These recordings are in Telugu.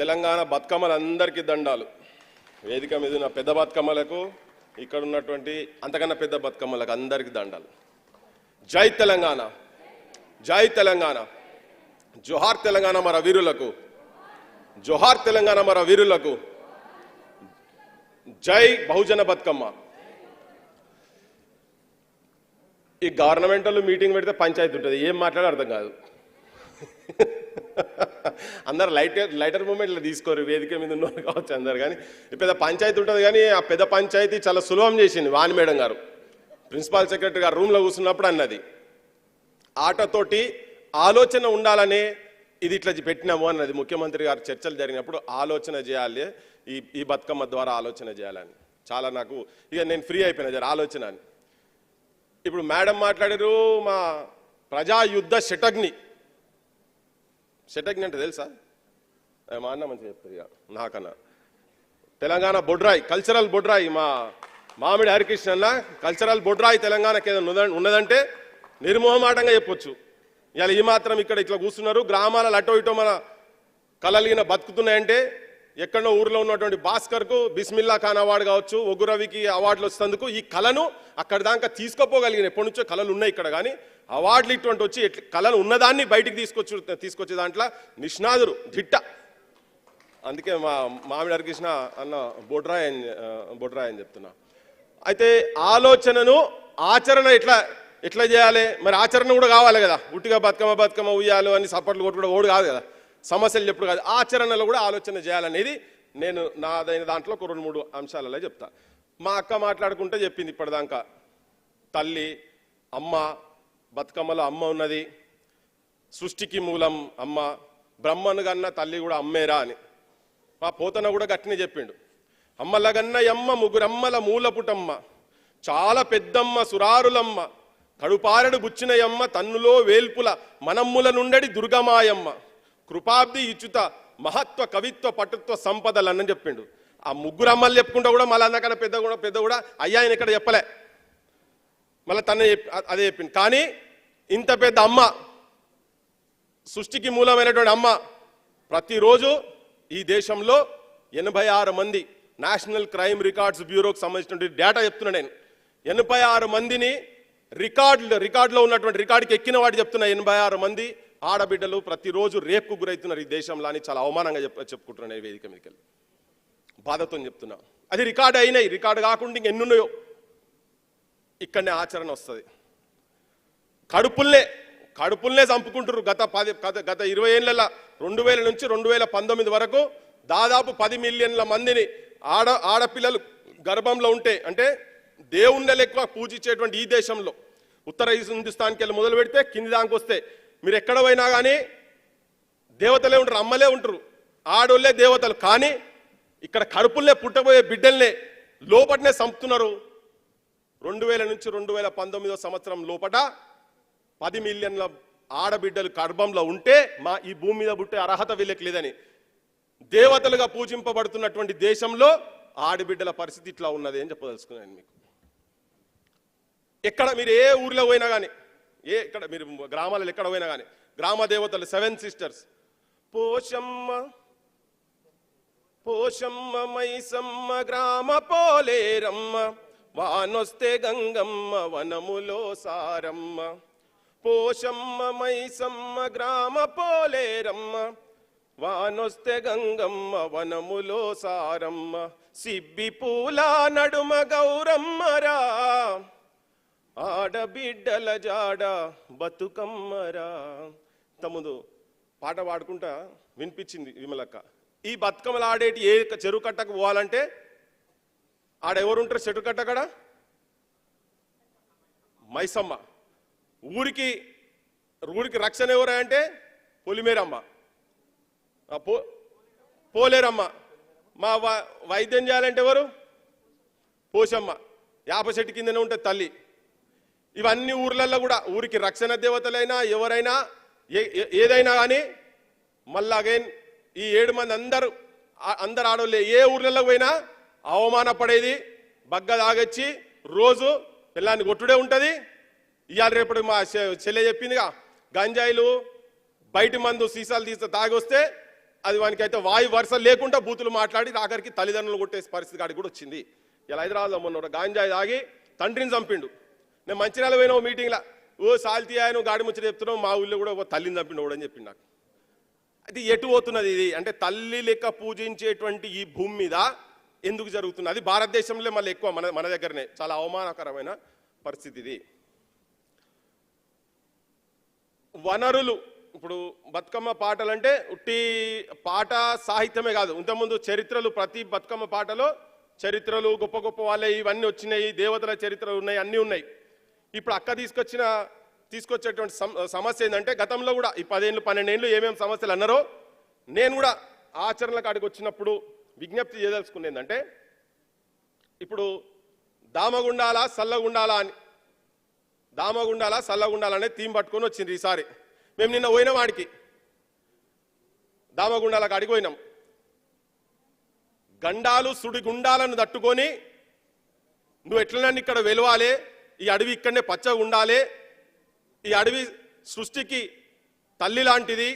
తెలంగాణ బతుకమ్మలందరికీ దండాలు. వేదిక మీద ఉన్న పెద్ద బతుకమ్మలకు, ఇక్కడ ఉన్నటువంటి అంతకన్నా పెద్ద బతుకమ్మలకు అందరికీ దండాలు. జై తెలంగాణ, జై తెలంగాణ, జోహార్ తెలంగాణ మన వీరులకు, జోహార్ తెలంగాణ మన వీరులకు, జై బహుజన బతుకమ్మ. ఈ గవర్నమెంట్లో మీటింగ్ పెడితే పంచాయతీ ఉంటుంది, ఏం మాట్లాడే అర్థం కాదు. అందరు లైటర్ మూమెంట్లు తీసుకోరు, వేదిక మీద ఉన్న కావచ్చు అందరు. కానీ పెద్ద పంచాయతీ ఉంటుంది, కానీ ఆ పెద్ద పంచాయతీ చాలా సులభం చేసింది వాణి మేడం గారు. ప్రిన్సిపాల్ సెక్రటరీ గారు రూమ్లో కూర్చున్నప్పుడు అన్నది, ఆటతోటి ఆలోచన ఉండాలనే ఇది ఇట్లా పెట్టినాము అన్నది. ముఖ్యమంత్రి గారు చర్చలు జరిగినప్పుడు ఆలోచన చేయాలి, ఈ బతుకమ్మ ద్వారా ఆలోచన చేయాలని. చాలా నాకు ఇక నేను ఫ్రీ అయిపోయినా జర ఆలోచన అని. ఇప్పుడు మేడం మాట్లాడారు, మా ప్రజాయుద్ధ శటగ్ని అంటే తెలుసా? మా అన్న మంచిగా చెప్తారు ఇక నాకన్నా. తెలంగాణ బొడ్రాయి, కల్చరల్ బొడ్రాయి, మా మామిడి హరికృష్ణ అన్న కల్చరల్ బొడ్రాయి తెలంగాణకి ఏదైనా ఉన్నదంటే నిర్మోహమాటంగా చెప్పొచ్చు. ఇవాళ ఈ మాత్రం ఇక్కడ ఇట్లా కూర్చున్నారు, గ్రామాలలో అటో ఇటో మన కలలిగిన బతుకుతున్నాయంటే ఎక్కడో ఊర్లో ఉన్నటువంటి భాస్కర్కు బిస్మిల్లా ఖాన్ అవార్డు కావచ్చు, ఒగ్గురవికి అవార్డులు వచ్చేందుకు ఈ కళను అక్కడి దాకా తీసుకోపోగలిగిన ఎప్పటి నుంచో కళలు ఉన్నాయి ఇక్కడ. కానీ అవార్డులు ఇటువంటి వచ్చి కళను ఉన్నదాన్ని బయటికి తీసుకొచ్చే దాంట్లో నిష్ణాదురు దిట్ట. అందుకే మా మామిడి హరికృష్ణ అన్న బొడ్రాయి అని చెప్తున్నా. అయితే ఆలోచనను ఆచరణ ఎట్లా చేయాలి మరి? ఆచరణ కూడా కావాలి కదా. ఉట్టిగా బతుకమ్మ ఉయ్యాలు అని సపోర్ట్లు కొట్టుకుంటే ఓడు కాదు కదా, సమస్యలు చెప్పుడు కాదు. ఆచరణలో కూడా ఆలోచన చేయాలనేది నేను నాదైన దాంట్లో ఒక 2-3 అంశాలలో చెప్తా. మా అక్క మాట్లాడుకుంటే చెప్పింది ఇప్పటిదాకా, తల్లి అమ్మ, బతుకమ్మలో అమ్మ ఉన్నది, సృష్టికి మూలం అమ్మ, బ్రహ్మను గన్న తల్లి కూడా అమ్మేరా అని. మా పోతన కూడా గట్టినే చెప్పిండు, అమ్మలగన్న యమ్మ ముగ్గురమ్మల మూలపుటమ్మ, చాలా పెద్దమ్మ సురారులమ్మ, కడుపారడు బుచ్చినయమ్మ, తన్నులో వేల్పుల మనమ్ముల నుండడి దుర్గమాయమ్మ, కృపాబ్ది ఇచ్చుత మహత్వ కవిత్వ పటుత్వ సంపదలు అన్నని చెప్పిండు. ఆ ముగ్గురు అమ్మలు చెప్పుకుంటా కూడా మళ్ళీ అందకన్నా పెద్ద కూడా అయ్యా ఆయన ఇక్కడ చెప్పలే, మళ్ళీ తనే అదే చెప్పిండు. కానీ ఇంత పెద్ద అమ్మ, సృష్టికి మూలమైనటువంటి అమ్మ, ప్రతిరోజు ఈ దేశంలో 86 మంది నేషనల్ క్రైమ్ రికార్డ్స్ బ్యూరోకి సంబంధించినటువంటి డేటా చెప్తున్నా నేను. 86 మందిని రికార్డులో ఉన్నటువంటి రికార్డుకి ఎక్కిన వాటి చెప్తున్నా. 86 మంది ఆడబిడ్డలు ప్రతిరోజు రేపుకు గురవుతున్నారు ఈ దేశంలో అని చాలా అవమానంగా చెప్పుకుంటున్నాను వేదిక మీదకి వెళ్ళి. బాధతో చెప్తున్నా. అది రికార్డు అయినాయి, రికార్డు కాకుండా ఇంకెన్నున్నాయో. ఇక్కడనే ఆచరణ వస్తుంది. కడుపుల్నే చంపుకుంటారు. గత 20 ఏళ్ళ 2000 నుంచి 2019 వరకు దాదాపు 10 మిలియన్ల మందిని ఆడపిల్లలు గర్భంలో ఉంటే, అంటే దేవుణ్ణి ఎక్కువ పూజించేటువంటి ఈ దేశంలో ఉత్తర హిందుస్థాన్కి వెళ్ళి మొదలు పెడితే కింది దానికి వస్తే మీరు ఎక్కడ పోయినా కానీ దేవతలే ఉంటారు, అమ్మలే ఉంటారు, ఆడోళ్ళే దేవతలు. కానీ ఇక్కడ కడుపుల్నే పుట్టబోయే బిడ్డల్నే లోపటనే చంపుతున్నారు. 2000 నుంచి 2019 సంవత్సరం లోపట 10 మిలియన్ల ఆడబిడ్డలు గర్భంలో ఉంటే ఈ భూమి మీద పుట్టే అర్హత వీళ్ళకి లేదని దేవతలుగా పూజింపబడుతున్నటువంటి దేశంలో ఆడబిడ్డల పరిస్థితి ఇట్లా ఉన్నది అని చెప్పదలుచుకున్నాను మీకు. ఎక్కడ మీరు ఏ ఊర్లో పోయినా కానీ, ఇక్కడ మీరు గ్రామాలలో ఎక్కడ పోయినా కానీ గ్రామ దేవతలు 7 సిస్టర్స్, పోషమ్మ మైసమ్మ గ్రామ పోలేరమ్మ, వానొస్తే గంగమ్మ వనములో సారమ్మ, పోషమ్మ మైసమ్మ గ్రామ పోలేరమ్మ, వానొస్తే గంగమ్మ వనములో సారమ్మ, సిబ్బి పూల నడుమ గౌరమ్మరా, ఆడబిడ్డల జాడ బతుకమ్మరా. తమ్ముడు పాట పాడుకుంటా వినిపించింది విమలక్క. ఈ బతుకమ్మలు ఆడేటి ఏ చెరువు కట్టకు పోవాలంటే ఆడెవరుంటారు? చెట్టు కట్ట కాడ మైసమ్మ. ఊరికి రక్షణ ఎవరు అంటే పొలిమేరమ్మ, పోలేరమ్మ. మా వైద్యం చేయాలంటే ఎవరు? పోషమ్మ. యాప చెట్టు కిందనే ఉంటుంది తల్లి. ఇవన్నీ ఊర్లలో కూడా ఊరికి రక్షణ దేవతలైనా ఎవరైనా ఏదైనా కానీ మళ్ళీ అగైన్ ఈ 7 మంది అందరు ఆడవాళ్ళే ఏ ఊర్లలో పోయినా అవమానపడేది. బగ్గ తాగొచ్చి రోజు పిల్లాన్ని కొట్టుడే ఉంటుంది. ఇవాళ రేపటి మా చెల్లె చెప్పిందిగా, గంజాయిలు బయట మందు సీసాలు తాగొస్తే అది వానికైతే వాయు వరుస లేకుండా బూతులు మాట్లాడి ఆఖరికి తల్లిదండ్రులు కొట్టేసే పరిస్థితి కాడికి కూడా వచ్చింది. ఇలా హైదరాబాద్లో మొన్న గాంజాయి తాగి తండ్రిని చంపిండు. నేను మంచిర్యాల పోయినా మీటింగ్లో, ఓ సాల్తీ ఆయన గాడి ముచ్చట చెప్తున్నావు, మా ఊళ్ళో కూడా తల్లిని చంపిండు కూడా అని చెప్పిండు నాకు. అది ఎటు పోతున్నది ఇది అంటే తల్లి లెక్క పూజించేటువంటి ఈ భూమి మీద ఎందుకు జరుగుతుంది? అది భారతదేశంలో మళ్ళీ ఎక్కువ మన దగ్గరనే చాలా అవమానకరమైన పరిస్థితి ఇది. వనరులు ఇప్పుడు బతుకమ్మ పాటలు అంటే ఉట్టి పాట సాహిత్యమే కాదు, ఇంతకుముందు చరిత్రలు, ప్రతి బతుకమ్మ పాటలో చరిత్రలు గొప్ప గొప్ప వాళ్ళే ఇవన్నీ వచ్చినాయి, దేవతల చరిత్రలు ఉన్నాయి, అన్నీ ఉన్నాయి. ఇప్పుడు అక్క తీసుకొచ్చేటువంటి సమస్య ఏంటంటే గతంలో కూడా ఈ 10 ఏళ్ళు 12 ఏళ్ళు ఏమేమి సమస్యలు అన్నారో నేను కూడా ఆచరణల కాడికి వచ్చినప్పుడు విజ్ఞప్తి చేయదలుచుకున్నది ఏంటంటే, ఇప్పుడు దామగుండాల సల్లగుండాల అని అనే థీమ్ పట్టుకొని వచ్చింది ఈసారి. మేము నిన్న పోయినాం ఆడికి, దామగుండాల కాడికి పోయినాం. గండాలు సుడిగుండాలను తట్టుకొని నువ్వు ఎట్లనన్నా ఇక్కడ వెలవాలి, ఈ అడవి ఇక్కడనే పచ్చగా ఉండాలి, ఈ అడవి సృష్టికి తల్లి లాంటిది,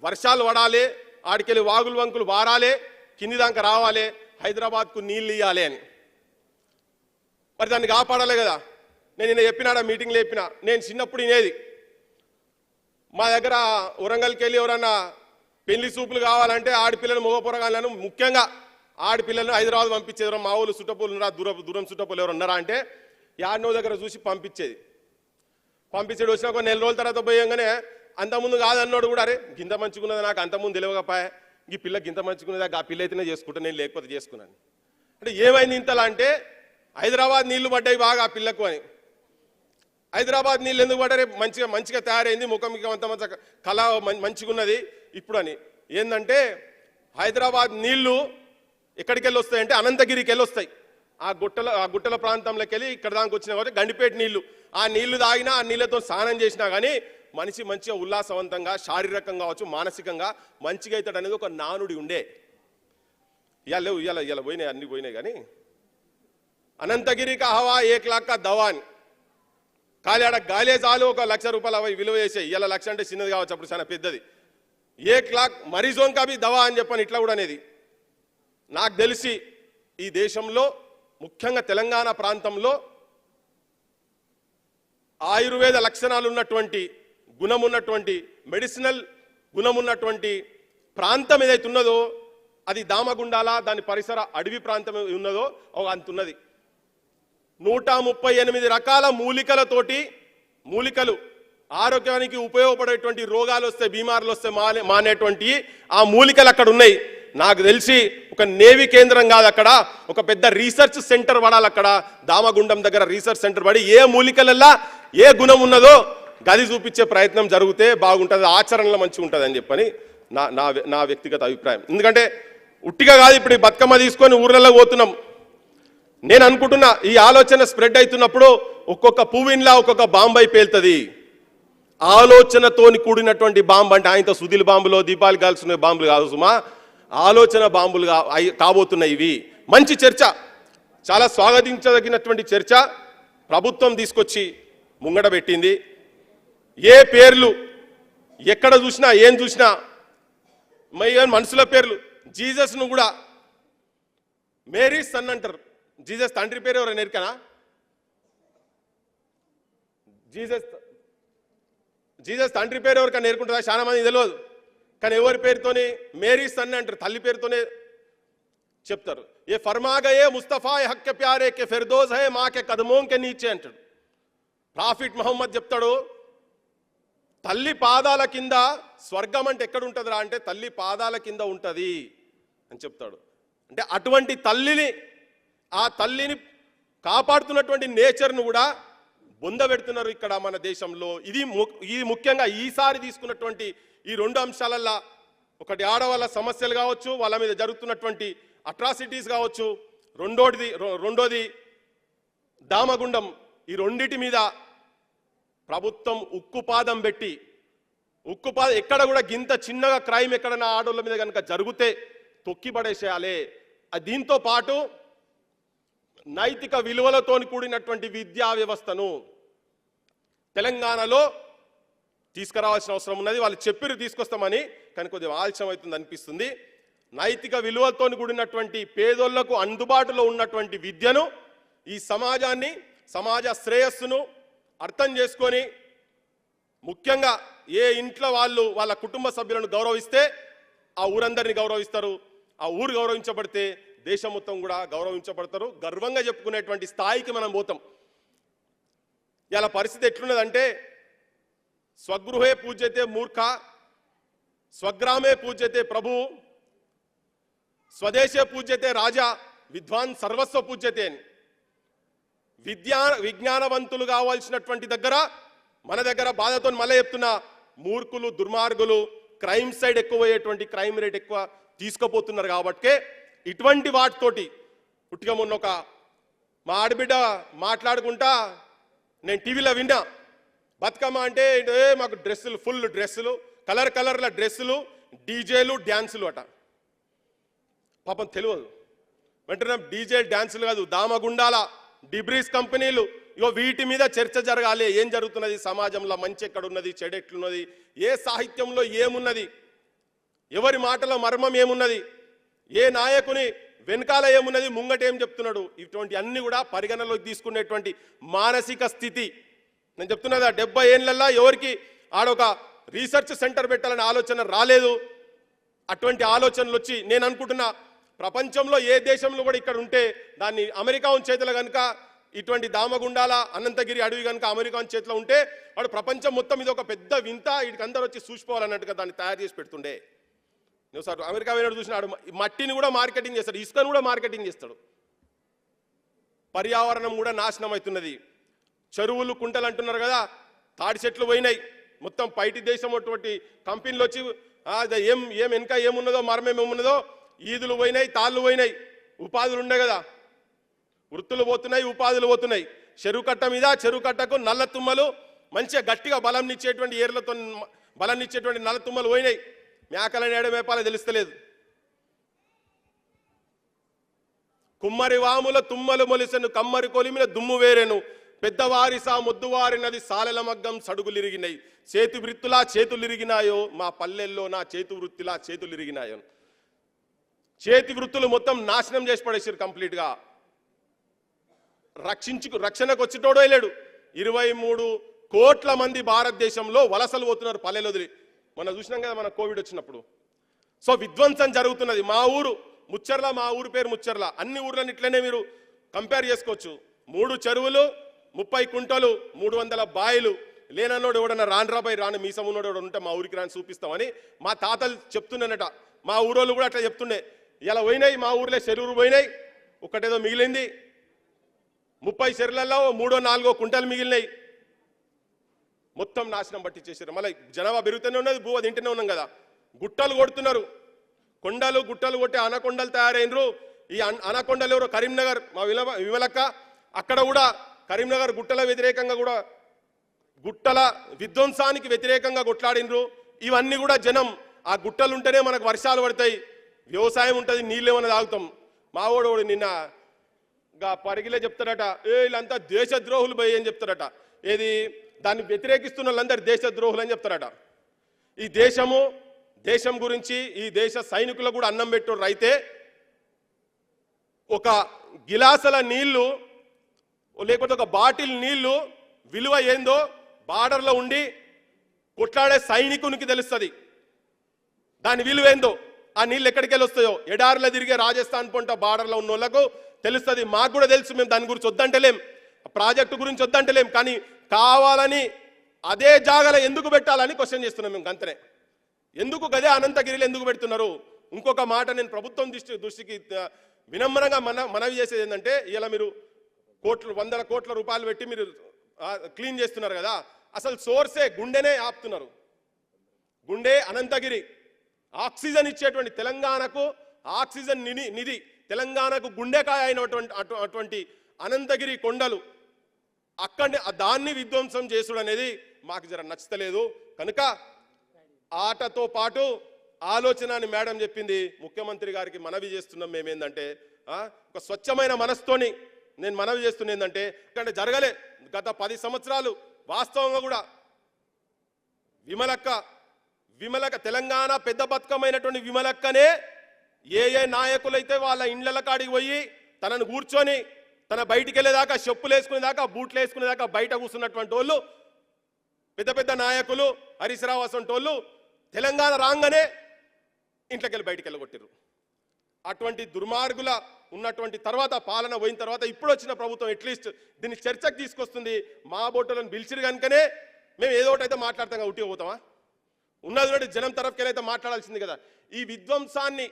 వర్షాలు పడాలి, ఆడికెళ్ళి వాగులు వంకులు వారాలి, కింది దాకా రావాలి, హైదరాబాద్కు నీళ్ళు ఇవ్వాలి అని. మరి దాన్ని కాపాడాలి కదా. నేను నిన్న చెప్పినాడా మీటింగ్లో చెప్పినా, నేను చిన్నప్పుడు వినేది, మా దగ్గర వరంగల్కి వెళ్ళి ఎవరన్నా పెళ్లి చూపులు కావాలంటే ఆడపిల్లలు మగపురగాళ్ళను, ముఖ్యంగా ఆడపిల్లలను హైదరాబాద్ పంపించేది. మా ఊళ్ళు చుట్టపోలు ఉన్నారా, దూరం చుట్టపోలు ఎవరు ఉన్నారా అంటే యాడ్నో దగ్గర చూసి పంపించేది వచ్చిన ఒక 4 రోజుల తర్వాత పోయంగానే అంతకుముందు కాదన్నాడు కూడా, అరే గింత మంచుకున్నది నాకు అంతకుముందు తెలియకపోయా, ఈ పిల్ల గింత మంచుకున్నదా, ఆ పిల్ల అయితేనే చేసుకుంటా, నేను లేకపోతే చేసుకున్నాను. అంటే ఏమైంది ఇంతలా అంటే హైదరాబాద్ నీళ్లు పడ్డాయి బాగా ఆ పిల్లకు అని. హైదరాబాద్ నీళ్ళు ఎందుకు పడ్డారే, మంచిగా తయారైంది, ముఖం అంత మంచి కళ మంచిగా ఉన్నది ఇప్పుడు అని. ఏంటంటే హైదరాబాద్ నీళ్లు ఎక్కడికి వెళ్ళి వస్తాయంటే అనంతగిరికి వెళ్ళి వస్తాయి. ఆ గుట్టల ప్రాంతంలోకి వెళ్ళి ఇక్కడ దానికి వచ్చిన కాబట్టి గండిపేట నీళ్లు, ఆ నీళ్లు తాగినా ఆ నీళ్లతో స్నానం చేసినా కానీ మనిషి మంచిగా ఉల్లాసవంతంగా శారీరకంగా కావచ్చు మానసికంగా మంచిగా అవుతాడు అనేది ఒక నానుడి ఉండే. ఇవాళ పోయినాయి, అన్ని పోయినాయి. కానీ అనంతగిరికి హవా 1 लाख का दवा అని ఖాళీ ఆడ గాలే చాలు ఒక ₹1,00,000 అవి విలువ చేసాయి. ఇలా 1,00,000 అంటే చిన్నది కావచ్చు, అప్పుడు చాలా పెద్దది. 1 लाख మరీజోన్ కా బి దవా అని చెప్పని ఇట్లా కూడా అనేది. నాకు తెలిసి ఈ దేశంలో ముఖ్యంగా తెలంగాణ ప్రాంతంలో ఆయుర్వేద లక్షణాలు ఉన్నటువంటి గుణమున్నటువంటి మెడిసినల్ గుణమున్నటువంటి ప్రాంతం ఏదైతే ఉన్నదో అది దామగుండాల దాని పరిసర అడవి ప్రాంతం ఉన్నదో అంతున్నది. 138 రకాల మూలికలు ఆరోగ్యానికి ఉపయోగపడేటువంటి రోగాలు వస్తే బీమార్లు వస్తే మానేటువంటి ఆ మూలికలు అక్కడ ఉన్నాయి. నాకు తెలిసి ఒక నేవీ కేంద్రం కాదు, అక్కడ ఒక పెద్ద రీసెర్చ్ సెంటర్ పడాలి. అక్కడ దామగుండం దగ్గర రీసెర్చ్ సెంటర్ పడి ఏ మూలికలల్లా ఏ గుణం ఉన్నదో గది చూపించే ప్రయత్నం జరిగితే బాగుంటుంది, ఆచరణలో మంచిగా ఉంటుంది అని చెప్పని నా వ్యక్తిగత అభిప్రాయం. ఎందుకంటే ఉట్టిగా కాదు, ఇప్పుడు ఈ బతుకమ్మ తీసుకొని ఊర్లలో పోతున్నాం. నేను అనుకుంటున్నా ఈ ఆలోచన స్ప్రెడ్ అవుతున్నప్పుడు ఒక్కొక్క పువ్విన్లా ఒక్కొక్క బాంబు అయి పేలుతుంది. ఆలోచనతోని కూడినటువంటి బాంబు అంటే ఆయనతో సుధీల్ బాంబులో దీపాలు కాల్చుకునే బాంబులు కాదు సుమా, ఆలోచన బాంబులు కాబోతున్నాయి ఇవి. మంచి చర్చ, చాలా స్వాగతించదగినటువంటి చర్చ ప్రభుత్వం తీసుకొచ్చి ముంగడ పెట్టింది. ఏ పేర్లు ఎక్కడ చూసినా ఏం చూసినా మనుషుల పేర్లు, జీసస్ను కూడా మేరీ సన్ అంటారు. జీసస్ తండ్రి పేరు ఎవరైనా ఎరికనా? జీసస్ తండ్రి పేరు ఎవరికైనా ఎరుకుంటుందా? చాలా మంది తెలియదు. కానీ ఎవరి పేరుతోనే మేరీ సన్ అంటారు, తల్లి పేరుతోనే చెప్తారు. ఏ ఫర్మాగయే ముస్తఫా హక్కే ప్యారే కే ఫిర్దోస్ హై మా కే కదమోం కే నీచే అంటాడు. ప్రాఫిట్ మహమ్మద్ చెప్తాడు, తల్లి పాదాల కింద స్వర్గం అంటే ఎక్కడ ఉంటుందిరా అంటే తల్లి పాదాల కింద ఉంటుంది అని చెప్తాడు. అంటే అటువంటి తల్లిని, ఆ తల్లిని కాపాడుతున్నటువంటి నేచర్ను కూడా బొందబెడుతున్నారు ఇక్కడ మన దేశంలో. ఇది ముఖ్యంగా ఈసారి తీసుకున్నటువంటి ఈ 2 అంశాలల్లో ఒకటి ఆడవాళ్ళ సమస్యలు కావచ్చు, వాళ్ళ మీద జరుగుతున్నటువంటి అట్రాసిటీస్ కావచ్చు, రెండోది దామగుండం. ఈ రెండిటి మీద ప్రభుత్వం ఉక్కుపాదం పెట్టి ఎక్కడ కూడా గింత చిన్నగా క్రైమ్ ఎక్కడన్నా ఆడోళ్ళ మీద కనుక జరిగితే తొక్కిపడేసేయాలి. దీంతో పాటు నైతిక విలువలతో కూడినటువంటి విద్యా వ్యవస్థను తెలంగాణలో తీసుకురావాల్సిన అవసరం ఉన్నది. వాళ్ళు చెప్పిరు తీసుకొస్తామని, కానీ కొద్దిగా ఆలస్యం అవుతుంది అనిపిస్తుంది. నైతిక విలువలతో కూడినటువంటి పేదోళ్లకు అందుబాటులో ఉన్నటువంటి విద్యను, ఈ సమాజాన్ని, సమాజ శ్రేయస్సును అర్థం చేసుకొని, ముఖ్యంగా ఏ ఇంట్లో వాళ్ళు వాళ్ళ కుటుంబ సభ్యులను గౌరవిస్తే ఆ ఊరందరినీ గౌరవిస్తారు. ఆ ఊరు గౌరవించబడితే దేశం మొత్తం కూడా గౌరవించబడతారు. గర్వంగా చెప్పుకునేటువంటి స్థాయికి మనం పోతాం. ఇలా పరిస్థితి ఎట్లున్నదంటే, స్వగృహే పూజ్యతే మూర్ఖ, స్వగ్రామే పూజ్యతే ప్రభు, స్వదేశే పూజ్యతే రాజా, విద్వాన్ సర్వస్వ పూజ్యతే అని. విజ్ఞానవంతులు కావాల్సినటువంటి దగ్గర, మన దగ్గర బాధతో మళ్ళీ చెప్తున్నా, మూర్ఖులు, దుర్మార్గులు, క్రైమ్ సైడ్ ఎక్కువ అయ్యేటువంటి, క్రైమ్ రేట్ ఎక్కువ తీసుకుపోతున్నారు. కాబట్టే ఇటువంటి వాటితోటి పుట్టిగా మొన్న ఒక మా ఆడబిడ్డ మాట్లాడుకుంటా నేను టీవీలో విన్నా, బతుకమ్మ అంటే మాకు డ్రెస్సులు, ఫుల్ డ్రెస్సులు, కలర్ల డ్రెస్సులు, డీజేలు, డ్యాన్సులు అట. పాపం తెలియదు. వెంటనే డీజే డ్యాన్సులు కాదు, దామగుండాల డిబ్రీస్ కంపెనీలు, ఇగో వీటి మీద చర్చ జరగాలి. ఏం జరుగుతున్నది సమాజంలో, మంచి ఎక్కడున్నది, చెడు ఎట్లున్నది, ఏ సాహిత్యంలో ఏమున్నది, ఎవరి మాటలో మర్మం ఏమున్నది, ఏ నాయకుని వెనకాల ఏమున్నది, ముంగట ఏం చెప్తున్నాడు, ఇటువంటి అన్ని కూడా పరిగణలోకి తీసుకునేటువంటి మానసిక స్థితి. నేను చెప్తున్నదా, 70 ఏళ్ళల్లో ఎవరికి ఆడొక రీసెర్చ్ సెంటర్ పెట్టాలనే ఆలోచన రాలేదు. అటువంటి ఆలోచనలు వచ్చి నేను అనుకుంటున్నా, ప్రపంచంలో ఏ దేశంలో కూడా ఇక్కడ ఉంటే దాన్ని అమెరికా చేతిలో కనుక, ఇటువంటి దామగుండాల అనంతగిరి అడవి కనుక అమెరికా చేతిలో ఉంటే వాడు ప్రపంచం మొత్తం ఇది ఒక పెద్ద వింత, వీడికి అందరూ వచ్చి చూసిపోవాలన్నట్టుగా దాన్ని తయారు చేసి పెడుతుండే. నువ్వు సార్ అమెరికా పోయినట్టు చూసినాడు, మట్టిని కూడా మార్కెటింగ్ చేస్తాడు, ఇసుకను కూడా మార్కెటింగ్ చేస్తాడు. పర్యావరణం కూడా నాశనం అవుతున్నది. చెరువులు, కుంటలు అంటున్నారు కదా, తాడి చెట్లు పోయినాయి. మొత్తం బయటి దేశం అటువంటి కంపెనీలు వచ్చి ఏం వెనక ఏమున్నదో, మరమేం ఏమున్నదో, ఈదులు పోయినాయి, తాళ్ళు పోయినాయి, ఉపాధులు ఉండే కదా, వృత్తులు పోతున్నాయి, ఉపాధులు పోతున్నాయి. చెరువు కట్ట మీద, చెరువు కట్టకు నల్ల తుమ్మలు, మంచిగా గట్టిగా బలం ఇచ్చేటువంటి ఏర్లతో బలం ఇచ్చేటువంటి నల్ల తుమ్మలు పోయినాయి. మేకలని ఏడ మేపాలో తెలుస్తలేదు. కుమ్మరి వాముల తుమ్మలు మొలిసెను, కమ్మరి కొలిమిన దుమ్ము వేరెను, పెద్దవారి సా ముద్దువారినది సాలెల మగ్గం సడుగులిరిగినాయి, చేతి వృత్తులా చేతులిరిగినాయో, మా పల్లెల్లో నా చేతి వృత్తిలా చేతులిరిగినాయో. చేతి వృత్తులు మొత్తం నాశనం చేసి పడేసారు కంప్లీట్గా. రక్షణకు వచ్చేటోడో లేడు. 23 కోట్ల మంది భారతదేశంలో వలసలు పోతున్నారు పల్లెలు వదిలి. మనం చూసినాం కదా మన కోవిడ్ వచ్చినప్పుడు. సో విధ్వంసం జరుగుతున్నది. మా ఊరు ముచ్చర్ల, మా ఊరు పేరు ముచ్చర్ల. అన్ని ఊర్లను ఇట్లనే మీరు కంపేర్ చేసుకోవచ్చు. 3 చెరువులు, 30 కుంటలు, 300 బాయిలు. లేనన్నోడు ఎవడన్నా రాన్రాబాయి రాను మీసం ఉన్నోడు ఎవడు ఉంటే మా ఊరికి రాని చూపిస్తామని మా తాతలు చెప్తున్నానట. మా ఊరోళ్ళు కూడా అట్లా చెప్తుండే. ఇలా పోయినాయి మా ఊర్లో చెరువులు పోయినాయి, ఒకటేదో మిగిలింది. 30 చెరువులలో 3-4 కుంటలు మిగిలినాయి. మొత్తం నాశనం పట్టించేసారు. మళ్ళీ జనాభా పెరుగుతూనే ఉన్నది, భూ తింటూనే ఉన్నాం కదా. గుట్టలు కొడుతున్నారు, కొండలు గుట్టలు కొట్టే అనకొండలు తయారైనరు. ఈ అనకొండలు ఎవరో కరీంనగర్, మా విమలక్క, అక్కడ కూడా కరీంనగర్ గుట్టల వ్యతిరేకంగా కూడా, గుట్టల విధ్వంసానికి వ్యతిరేకంగా కొట్లాడినరు. ఇవన్నీ కూడా జనం, ఆ గుట్టలు ఉంటేనే మనకు వర్షాలు పడతాయి, వ్యవసాయం ఉంటుంది, నీళ్ళు ఏమైనా తాగుతాం. మావోడు నిన్న పరిగిలే చెప్తారట, వీళ్ళంతా దేశద్రోహులు పోయి అని చెప్తారట. ఏది దాన్ని వ్యతిరేకిస్తున్న వాళ్ళందరూ దేశద్రోహులు అని చెప్తారట. ఈ దేశం గురించి ఈ దేశ సైనికులకు కూడా అన్నం పెట్టారు. అయితే ఒక గిలాసుల నీళ్లు లేకపోతే ఒక బాటిల్ నీళ్లు విలువ ఏందో బార్డర్లో ఉండి కొట్లాడే సైనికునికి తెలుస్తుంది. దాని విలువ ఏందో, ఆ నీళ్ళు ఎక్కడికి వెళ్ళి వస్తాయో, ఎడారిలో తిరిగే రాజస్థాన్ పొంట బార్డర్లో ఉన్న వాళ్ళకు తెలుస్తుంది. మాకు కూడా తెలుసు, మేము దాని గురించి వద్దంటలేం, ప్రాజెక్టు గురించి వద్దంటలేం. కానీ కావాలని అదే జాగాలో ఎందుకు పెట్టాలని క్వశ్చన్ చేస్తున్నాం మేము. గంతనే ఎందుకు గదే అనంతగిరిలో ఎందుకు పెడుతున్నారు? ఇంకొక మాట నేను ప్రభుత్వం దృష్టికి వినమ్రంగా మనవి చేసేది ఏంటంటే, ఇలా మీరు 100 కోట్ల రూపాయలు పెట్టి మీరు క్లీన్ చేస్తున్నారు కదా, అసలు సోర్సే గుండెనే ఆపుతున్నారు. గుండె అనంతగిరి ఆక్సిజన్ ఇచ్చేటువంటి, తెలంగాణకు ఆక్సిజన్ నిధి, తెలంగాణకు గుండెకాయ అయినటువంటి అనంతగిరి కొండలు, అక్కడిని దాన్ని విధ్వంసం చేసుడు అనేది మాకు జర నచ్చలేదు. కనుక ఆటతో పాటు ఆలోచన అని మేడం చెప్పింది. ముఖ్యమంత్రి గారికి మనవి చేస్తున్నాం మేమేందంటే, ఒక స్వచ్ఛమైన మనస్తోని నేను మనవి చేస్తున్నా ఏంటంటే, ఇక్కడ జరగలే గత 10 సంవత్సరాలు వాస్తవంగా కూడా విమలక్క తెలంగాణ పెద్ద బతుకమైనటువంటి విమలక్కనే ఏ నాయకులైతే వాళ్ళ ఇండ్ల కాడికి పోయి తనను కూర్చొని తన బయటికి వెళ్ళేదాకా చెప్పులు వేసుకునేదాకా బూట్లు వేసుకునేదాకా బయట కూర్చున్నటువంటి వాళ్ళు పెద్ద పెద్ద నాయకులు హరీష్ రావు అసంటోళ్ళు తెలంగాణ రాగానే ఇంట్లోకి వెళ్ళి బయటికి వెళ్ళగొట్టారు. అటువంటి దుర్మార్గుల ఉన్నటువంటి తర్వాత పాలన పోయిన తర్వాత ఇప్పుడు వచ్చిన ప్రభుత్వం అట్లీస్ట్ దీన్ని చర్చకు తీసుకొస్తుంది. మా బోటోలను పిలిచిరు కనుకనే మేము ఏదో ఒకటి అయితే మాట్లాడతాం కదా, ఉట్టిగా పోతామా? ఉన్నది జనం తరఫుకెళ్ళైతే మాట్లాడాల్సింది కదా. ఈ విధ్వంసాన్ని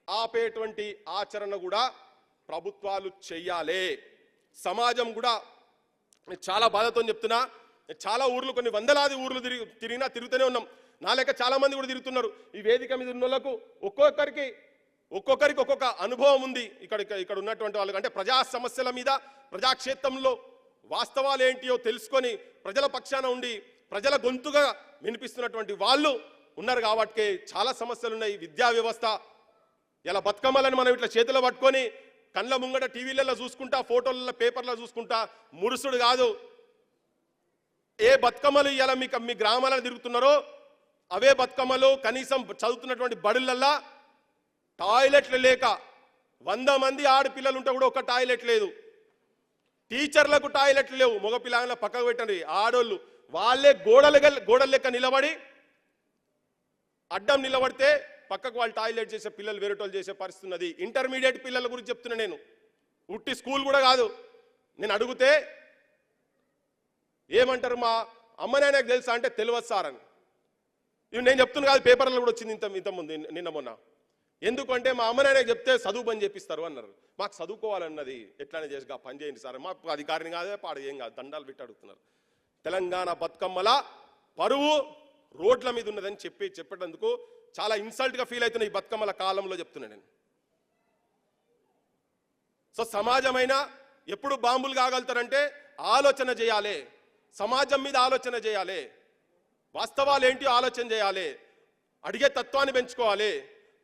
ఆపేటువంటి ఆచరణ కూడా ప్రభుత్వాలు చెయ్యాలి. సమాజం కూడా చాలా బాధతో చెప్తున్నా, చాలా ఊర్లు కొన్ని వందలాది ఊర్లు తిరుగుతూనే ఉన్నాం. నా లెక్క చాలా మంది కూడా తిరుగుతున్నారు. ఈ వేదిక మీద ఉన్న వాళ్ళకు ఒక్కొక్కరికి ఒక్కొక్క అనుభవం ఉంది. ఇక్కడ ఉన్నటువంటి వాళ్ళకి అంటే ప్రజా సమస్యల మీద ప్రజాక్షేత్రంలో వాస్తవాలు ఏంటియో తెలుసుకొని ప్రజల పక్షాన ఉండి ప్రజల గొంతుగా వినిపిస్తున్నటువంటి వాళ్ళు ఉన్నారు. కాబట్టి చాలా సమస్యలు ఉన్నాయి. విద్యా వ్యవస్థ ఇలా బతుకమ్మలని మనం ఇట్లా చేతిలో పట్టుకొని కళ్ళ ముంగట టీవీలలో చూసుకుంటా ఫోటోలలో పేపర్లో చూసుకుంటా మురుసుడు కాదు. ఏ బతుకమ్మలు ఇలా మీ గ్రామాలలో తిరుగుతున్నారో అవే బతుకమ్మలు కనీసం చదువుతున్నటువంటి బడులల్లా టాయిలెట్లు లేక 100 మంది ఆడపిల్లలు ఉంటే కూడా ఒక టాయిలెట్ లేదు. టీచర్లకు టాయిలెట్లు లేవు. మగ పిల్లల పక్కకు పెట్టండి. ఆడోళ్ళు వాళ్ళే గోడల లెక్క నిలబడి అడ్డం నిలబడితే పక్కకు వాళ్ళు టాయిలెట్ చేసే పిల్లలు వేరేటోళ్ళు చేసే పరిస్థితి ఉన్నది. ఇంటర్మీడియట్ పిల్లల గురించి చెప్తున్నా నేను. ఉట్టి స్కూల్ కూడా కాదు. నేను అడిగితే ఏమంటారు, మా అమ్మనాయనకు తెలుసా అంటే తెలియదు సార్ అని. ఇవి నేను చెప్తున్నా కాదు, పేపర్లో కూడా వచ్చింది ఇంతకుముందు నిన్న మొన్న. ఎందుకంటే మా అమ్మనాయనకు చెప్తే చదువు పని చేపిస్తారు అన్నారు. మాకు చదువుకోవాలన్నది ఎట్లానే చేసి పని చేయండి సార్. మాకు అధికారిని కాదే పాడు ఏం కాదు, దండాలు పెట్టి అడుగుతున్నారు. తెలంగాణ బతుకమ్మల పరువు రోడ్ల మీద ఉన్నదని చెప్పేటందుకు చాలా ఇన్సల్ట్గా ఫీల్ అవుతున్నా ఈ బతుకమ్మల కాలంలో చెప్తున్నా నేను. సో సమాజమైనా ఎప్పుడు బాంబులు కాగలుగుతారంటే ఆలోచన చేయాలి, సమాజం మీద ఆలోచన చేయాలి, వాస్తవాలు ఏంటి ఆలోచన చేయాలి, అడిగే తత్వాన్ని పెంచుకోవాలి.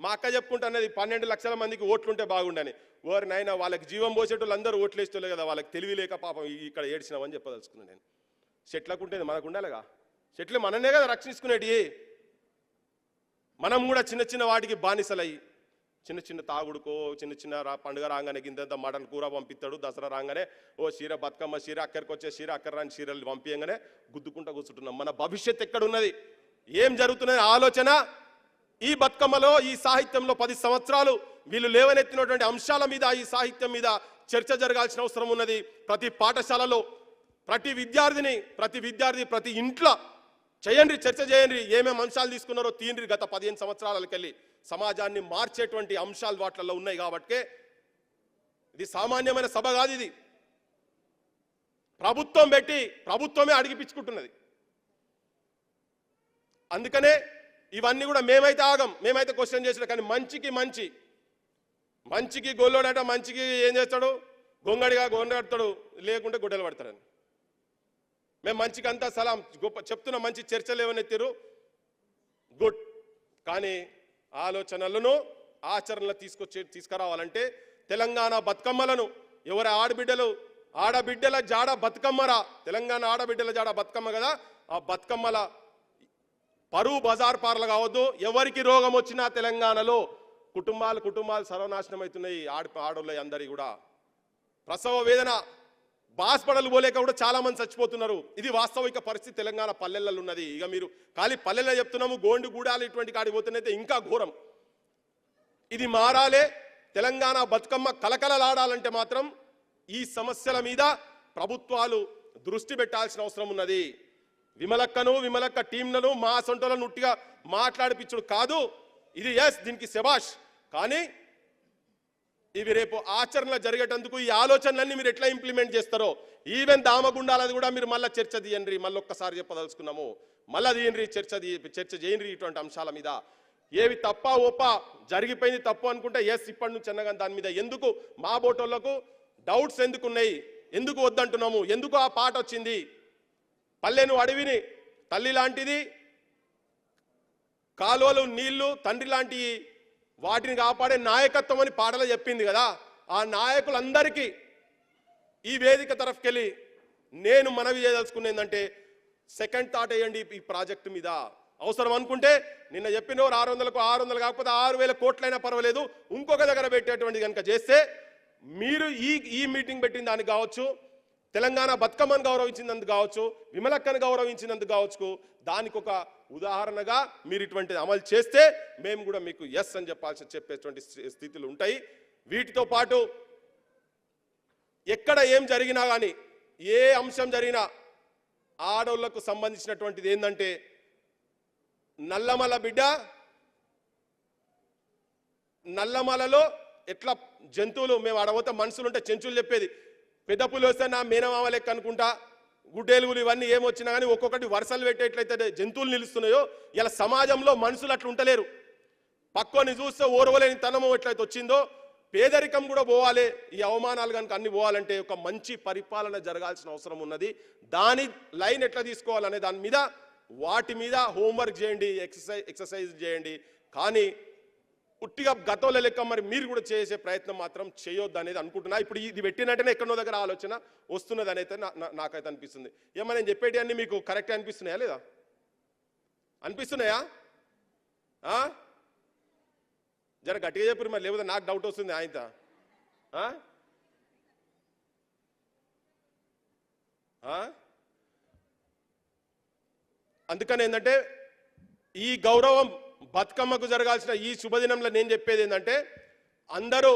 మా అక్క చెప్పుకుంటున్నది 12 లక్షల మందికి ఓట్లుంటే బాగుండని. ఓరి నాయన వాళ్ళకి జీవం పోసేటోళ్ళు అందరూ ఓట్లు వేస్తలే కదా, వాళ్ళకి తెలివి లేక పాపం ఇక్కడ ఏడ్చినామని చెప్పదలుచుకున్నాను నేను. చెట్లకు ఉంటుంది మనకు ఉండాలిగా, చెట్లు మననే కదా రక్షించుకునేటి. మనం కూడా చిన్న వాటికి బానిసలయ్యి చిన్న తాగుడుకో చిన్న పండుగ రాగానే గింతంత మటన్ కూర పంపిస్తాడు. దసరా రాగానే ఓ చీర బతుకమ్మ చీర అక్కడికి వచ్చే చీర అక్కడ రాని చీరలు పంపించగానే గుద్దుకుంటా కూర్చుంటున్నాం. మన భవిష్యత్తు ఎక్కడున్నది, ఏం జరుగుతున్నది ఆలోచన ఈ బతుకమ్మలో ఈ సాహిత్యంలో 10 సంవత్సరాలు వీళ్ళు లేవనెత్తినటువంటి అంశాల మీద ఈ సాహిత్యం మీద చర్చ జరగాల్సిన అవసరం ఉన్నది. ప్రతి పాఠశాలలో ప్రతి విద్యార్థి ప్రతి ఇంట్లో చేయండి, చర్చ చేయండి. ఏమేమి అంశాలు తీసుకున్నారో తీయండి. గత 15 సంవత్సరాలకెళ్ళి సమాజాన్ని మార్చేటువంటి అంశాలు వాటిల్లో ఉన్నాయి. కాబట్టి ఇది సామాన్యమైన సభ కాదు, ఇది ప్రభుత్వం పెట్టి ప్రభుత్వమే అడిగిపించుకుంటున్నది. అందుకనే ఇవన్నీ కూడా మేమైతే ఆగం, మేమైతే క్వశ్చన్ చేసిన. కానీ మంచికి గొల్లోడట, మంచికి ఏం చేస్తాడు, గొంగడతాడు, లేకుంటే గుడ్డలు పడతాడని. మేము మంచికి అంతా సలాం గొప్ప చెప్తున్న మంచి చర్చలు ఏమనెత్తారు, గుడ్. కానీ ఆలోచనలను ఆచరణలు తీసుకురావాలంటే తెలంగాణ బతుకమ్మలను ఎవరి ఆడబిడ్డల జాడ బతుకమ్మరా, తెలంగాణ ఆడబిడ్డల జాడ బతుకమ్మ కదా, ఆ బతుకమ్మల పరువు బజార్ పార్లు కావద్దు. ఎవరికి రోగం వచ్చినా తెలంగాణలో కుటుంబాలు సర్వనాశనం అవుతున్నాయి. ఆడోళ్ళ అందరి కూడా ప్రసవ వేదన బాస్పడలు పోలేక కూడా చాలా మంది చచ్చిపోతున్నారు. ఇది వాస్తవిక పరిస్థితి తెలంగాణ పల్లెలలో ఉన్నది. ఇక మీరు ఖాళీ పల్లెల్లో చెప్తున్నాము, గోండు గూడాలు ఇటువంటి కాడికి పోతున్నైతే ఇంకా ఘోరం. ఇది మారాలే. తెలంగాణ బతుకమ్మ కలకలలాడాలంటే మాత్రం ఈ సమస్యల మీద ప్రభుత్వాలు దృష్టి పెట్టాల్సిన అవసరం ఉన్నది. విమలక్క టీంలను మా సొంటలను ఉట్టిగా మాట్లాడిపించుడు కాదు ఇది. దీనికి శబాష్. కానీ ఇవి రేపు ఆచరణలో జరిగేటందుకు ఈ ఆలోచనలన్నీ మీరు ఎట్లా ఇంప్లిమెంట్ చేస్తారో, ఈవెన్ దామగుండాలది కూడా మీరు మళ్ళీ చర్చ తీయండి. మళ్ళీ ఒక్కసారి చెప్పదలుచుకున్నాము, మళ్ళీ తీయండి, చర్చ చేయండి ఇటువంటి అంశాల మీద. ఏవి తప్ప ఓప జరిగిపోయింది తప్పు అనుకుంటే ఇప్పటి నుంచి అన్నగా దాని మీద ఎందుకు మా బోటోళ్లకు డౌట్స్ ఎందుకు ఉన్నాయి, ఎందుకు వద్దంటున్నాము, ఎందుకు ఆ పాట వచ్చింది. పల్లెను అడవిని తల్లి లాంటిది, కాలువలు నీళ్లు తండ్రి లాంటి వాటిని కాపాడే నాయకత్వం అని పాటలో చెప్పింది కదా. ఆ నాయకులందరికీ ఈ వేదిక తరఫుకెళ్ళి నేను మనవి చేయదలుచుకున్న ఏంటంటే, సెకండ్ థాట్ వేయండి ఈ ప్రాజెక్టు మీద. అవసరం అనుకుంటే నిన్న చెప్పినవారు 600కు 600 కాకపోతే 6000 కోట్లైనా పర్వాలేదు, ఇంకొక దగ్గర పెట్టేటువంటి కనుక చేస్తే మీరు ఈ మీటింగ్ పెట్టిన దానికి కావచ్చు, తెలంగాణ బతుకమ్మను గౌరవించినందుకు కావచ్చు, విమలక్కను గౌరవించినందుకు కావచ్చు, దానికి ఒక ఉదాహరణగా మీరు ఇటువంటిది అమలు చేస్తే మేము కూడా మీకు ఎస్ అని చెప్పేటువంటి స్థితులు ఉంటాయి. వీటితో పాటు ఎక్కడ ఏం జరిగినా కానీ, ఏ అంశం జరిగినా ఆడోళ్లకు సంబంధించినటువంటిది ఏంటంటే, నల్లమల బిడ్డ నల్లమలలో ఎట్లా జంతువులు, మేము ఆడబోతే మనుషులు ఉంటే చెంచులు చెప్పేది, పెద్ద పులి వస్తే నా మేనమామ లెక్క అనుకుంటా, గుడ్డేలుగులు ఇవన్నీ ఏమొచ్చినా కానీ ఒక్కొక్కటి వరుసలు పెట్టేట్లయితే జంతువులు నిలుస్తున్నాయో, ఇలా సమాజంలో మనుషులు అట్లా ఉంటలేరు. పక్కోని చూస్తే ఓర్వలేని తనము ఎట్లయితే వచ్చిందో, పేదరికం కూడా పోవాలి. ఈ అవమానాలు కనుక అన్ని పోవాలంటే ఒక మంచి పరిపాలన జరగాల్సిన అవసరం ఉన్నది. దాని లైన్ ఎట్లా తీసుకోవాలనే దాని మీద, వాటి మీద హోంవర్క్ చేయండి, ఎక్సర్సైజ్ చేయండి. కానీ ఉట్టిగా గతంలో లెక్క మరి మీరు కూడా చేసే ప్రయత్నం మాత్రం చేయొద్దు అనేది అనుకుంటున్నా. ఇప్పుడు ఇది పెట్టినట్టేనే ఎక్కడో దగ్గర ఆలోచన వస్తున్నది అనేది నాకైతే అనిపిస్తుంది. ఏమో నేను చెప్పేటి అన్నీ మీకు కరెక్ట్ అనిపిస్తున్నాయా లేదా? అనిపిస్తున్నాయా? జర గట్టిగా చెప్పారు మరి, లేకపోతే నాకు డౌట్ వస్తుంది ఆయనతో. అందుకని ఏంటంటే, ఈ గౌరవం బతుకమ్మకు జరగాల్సిన ఈ శుభదినంలో నేను చెప్పేది ఏంటంటే, అందరూ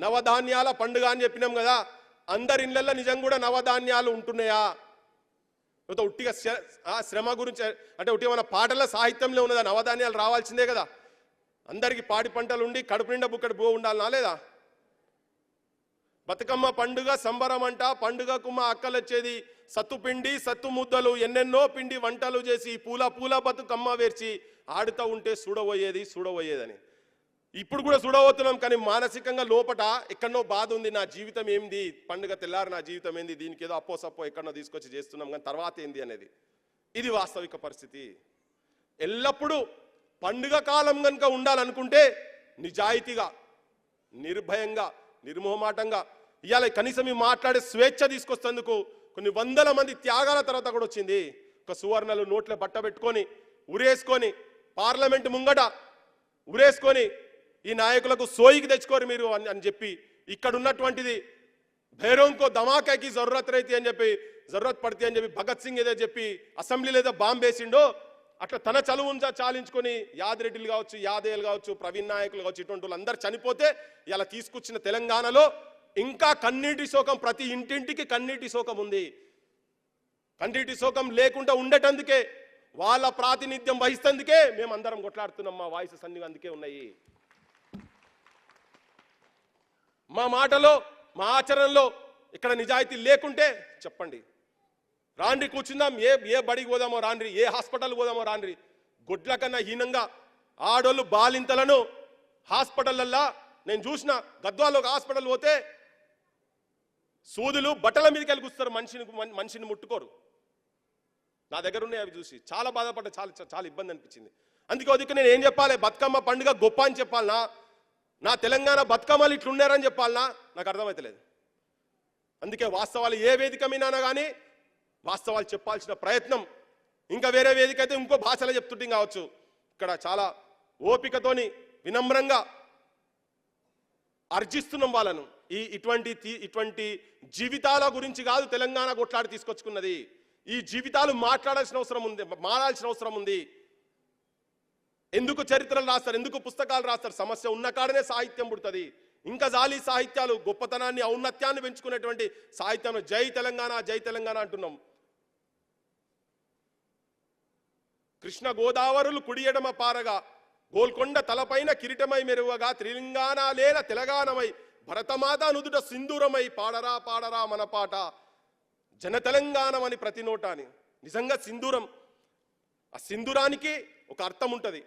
నవధాన్యాల పండుగ అని చెప్పినాం కదా, అందరి ఇళ్లలో నిజంగా కూడా నవధాన్యాలు ఉంటున్నాయా? లేకపోతే ఉట్టిగా శ్రమ గురించి అంటే ఉట్టిగా మన పాటల సాహిత్యంలో ఉన్నదా? నవధాన్యాలు రావాల్సిందే కదా. అందరికీ పాడి పంటలు ఉండి కడుపు నిండా బుక్కడి బో ఉండాలనా లేదా? బతుకమ్మ పండుగ సంబరం అంట, పండుగకు మా అక్కలు వచ్చేది సత్తు పిండి సత్తు ముద్దలు ఎన్నెన్నో పిండి వంటలు చేసి పూల పూల బతుకమ్మ వేర్చి ఆడుతూ ఉంటే చూడబోయేదని. ఇప్పుడు కూడా చూడబోతున్నాం, కానీ మానసికంగా లోపట ఎక్కడనో బాధ ఉంది. నా జీవితం ఏంది, పండుగ తెల్లారు నా జీవితం ఏంది, దీనికి ఏదో అప్పో సప్పో ఎక్కడనో తీసుకొచ్చి చేస్తున్నాం, కానీ తర్వాత ఏంది అనేది ఇది వాస్తవిక పరిస్థితి. ఎల్లప్పుడూ పండుగ కాలం కనుక ఉండాలనుకుంటే నిజాయితీగా, నిర్భయంగా, నిర్మోహమాటంగా, ఇవాళ కనీసం ఈ మాట్లాడే స్వేచ్ఛ తీసుకొస్తేందుకు కొన్ని వందల మంది త్యాగాల తర్వాత కూడా వచ్చింది. ఒక సువర్ణలు నోట్ల బట్ట పెట్టుకొని ఉరేసుకొని పార్లమెంట్ ముంగట ఉరేసుకొని ఈ నాయకులకు సోయికి తెచ్చుకోరు మీరు అని చెప్పి, ఇక్కడ ఉన్నటువంటిది భైరోంకో ధమాకాకి జరూరత్ రైతి అని చెప్పి, జరూరత్ పడితే అని చెప్పి భగత్ సింగ్ ఏదో చెప్పి అసెంబ్లీలో ఏదో బాంబు వేసిండో, అట్లా తన చలువుంచా చాలించుకొని యాదిరెడ్డిలు కావచ్చు, యాదయ్యలు కావచ్చు, ప్రవీణ్ నాయకులు కావచ్చు, ఇటువంటి వాళ్ళు అందరూ చనిపోతే ఇలా తీసుకొచ్చిన తెలంగాణలో ఇంకా కన్నీటి శోకం, ప్రతి ఇంటింటికి కన్నీటి శోకం ఉంది. కన్నీటి శోకం లేకుండా ఉండేటందుకే, వాళ్ళ ప్రాతినిధ్యం వహిస్తేందుకే మేము అందరం కొట్లాడుతున్నాం. మా వాయిసెస్ అన్ని అందుకే ఉన్నాయి. మా మాటలో, మా ఆచరణలో ఇక్కడ నిజాయితీ లేకుంటే చెప్పండి, రాండ్రి కూర్చుందాం, ఏ బడికి పోదామో రాండ్రి, ఏ హాస్పిటల్ పోదామో రాండ్రి. గుడ్ల కన్నా హీనంగా ఆడోళ్ళు బాలింతలను హాస్పిటల్లల్లా నేను చూసిన. గద్వాల్లో ఒక హాస్పిటల్ పోతే సూదులు బట్టల మీదకి వెళ్ళి కూర్చున్నారు, మనిషిని ముట్టుకోరు. నా దగ్గర ఉన్నాయి అవి చూసి చాలా బాధపడ్డా, చాలా ఇబ్బంది అనిపించింది. అందుకే నేను ఏం చెప్పాలి, బతుకమ్మ పండుగ గొప్ప అని చెప్పాలనా, నా తెలంగాణ బతుకమ్మలు ఇట్లున్నారని చెప్పాలనా, నాకు అర్థమవుతలేదు. అందుకే వాస్తవాలు ఏ వేదిక మీదైనా కానీ వాస్తవాలు చెప్పాల్సిన ప్రయత్నం, ఇంకా వేరే వేదిక అయితే ఇంకో భాషలో చెప్తుంటే కావచ్చు, ఇక్కడ చాలా ఓపికతోని వినమ్రంగా అర్జిస్తున్నాం వాళ్ళను. ఇటువంటి జీవితాల గురించి కాదు తెలంగాణ కొట్లాడి తీసుకొచ్చుకున్నది. ఈ జీవితాలు మాట్లాడాల్సిన అవసరం ఉంది, మారాల్సిన అవసరం ఉంది. ఎందుకు చరిత్రలు రాస్తారు, ఎందుకు పుస్తకాలు రాస్తారు? సమస్య ఉన్న కాడనే సాహిత్యం పుడుతుంది. ఇంకా జాలి సాహిత్యాలు గొప్పతనాన్ని, ఔన్నత్యాన్ని పెంచుకునేటువంటి సాహిత్యం. జై తెలంగాణ, జై తెలంగాణ అంటున్నాం. కృష్ణ గోదావరులు కుడియడమ పారగా, గోల్కొండ తలపైన కిరీటమై మెరువగా, త్రిలింగాణ లేల తెలంగాణమై, భరతమాత నుదుట సింధూరమై, పాడరా పాడరా మన పాట జన తెలంగాణం అని ప్రతి నోట అని. నిజంగా సింధూరం, ఆ సింధూరానికి ఒక అర్థం ఉంటుంది,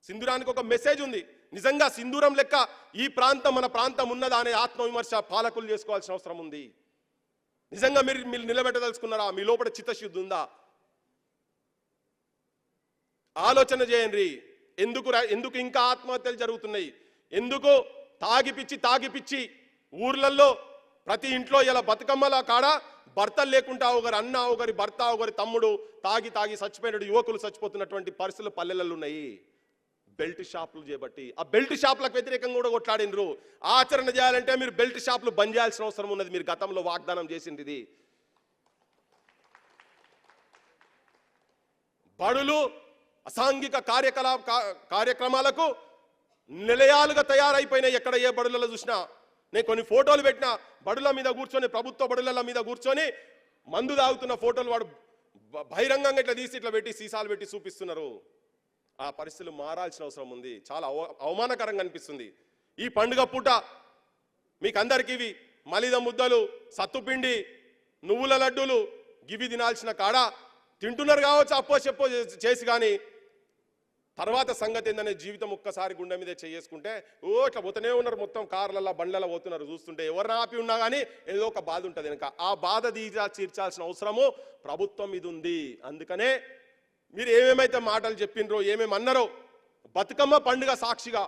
సింధూరానికి ఒక మెసేజ్ ఉంది. నిజంగా సింధూరం లెక్క ఈ ప్రాంతం మన ప్రాంతం ఉన్నదా అనే ఆత్మవిమర్శ పాలకులు చేసుకోవాల్సిన అవసరం ఉంది. నిజంగా మీరు నిలబెట్టదలుచుకున్నారా? మీ లోపల చిత్తశుద్ధి ఉందా? ఆలోచన చేయండి. ఎందుకు ఇంకా ఆత్మహత్యలు జరుగుతున్నాయి? ఎందుకు తాగిపిచ్చి ఊర్లలో ప్రతి ఇంట్లో ఇలా బతుకమ్మల కాడ భర్తలు లేకుండా ఒకరి అన్న ఒకరి భర్త ఒకరి తమ్ముడు తాగి తాగి చచ్చిపోయినట్టు యువకులు చచ్చిపోతున్నటువంటి పరిస్థితులు పల్లెలలో ఉన్నాయి. బెల్ట్ షాపులు చేపట్టి ఆ బెల్ట్ షాపులకు వ్యతిరేకంగా కూడా కొట్లాడినరు. ఆచరణ చేయాలంటే మీరు బెల్ట్ షాపులు బంద్ చేయాల్సిన అవసరం ఉన్నది. మీరు గతంలో వాగ్దానం చేసింది. బడులు అసాంఘిక కార్యక్రమాలకు నిలయాలుగా తయారైపోయినాయి. ఎక్కడ ఏ బడులలో చూసినా నేను కొన్ని ఫోటోలు పెట్టిన బడుల మీద కూర్చొని, ప్రభుత్వ బడుల మీద కూర్చొని మందు తాగుతున్న ఫోటోలు వాడు బహిరంగంగా ఇట్లా తీసి ఇట్లా పెట్టి సీసాలు పెట్టి చూపిస్తున్నారు. ఆ పరిస్థితులు మారాల్సిన అవసరం ఉంది. చాలా అవమానకరంగా అనిపిస్తుంది. ఈ పండుగ పూట మీకు అందరికీ ఇవి మలిద ముద్దలు, సత్తుపిండి, నువ్వుల లడ్డూలు గివి తినాల్సిన కాడ తింటున్నారు కావచ్చు అప్పో చెప్పో చేసి, కానీ తర్వాత సంగతి ఏందనే జీవితం ఒక్కసారి గుండె మీద చేసుకుంటే ఇట్లా పోతూనే ఉన్నారు. మొత్తం కార్లలో బండ్లలో పోతున్నారు. చూస్తుంటే ఎవరిని ఆపి ఉన్నా కానీ ఏదో ఒక బాధ ఉంటుంది కనుక ఆ బాధ తీర్చాల్సిన అవసరము ప్రభుత్వం మీద ఉంది. అందుకనే మీరు ఏమేమైతే మాటలు చెప్పినరో, ఏమేమి అన్నారో, బతుకమ్మ పండుగ సాక్షిగా,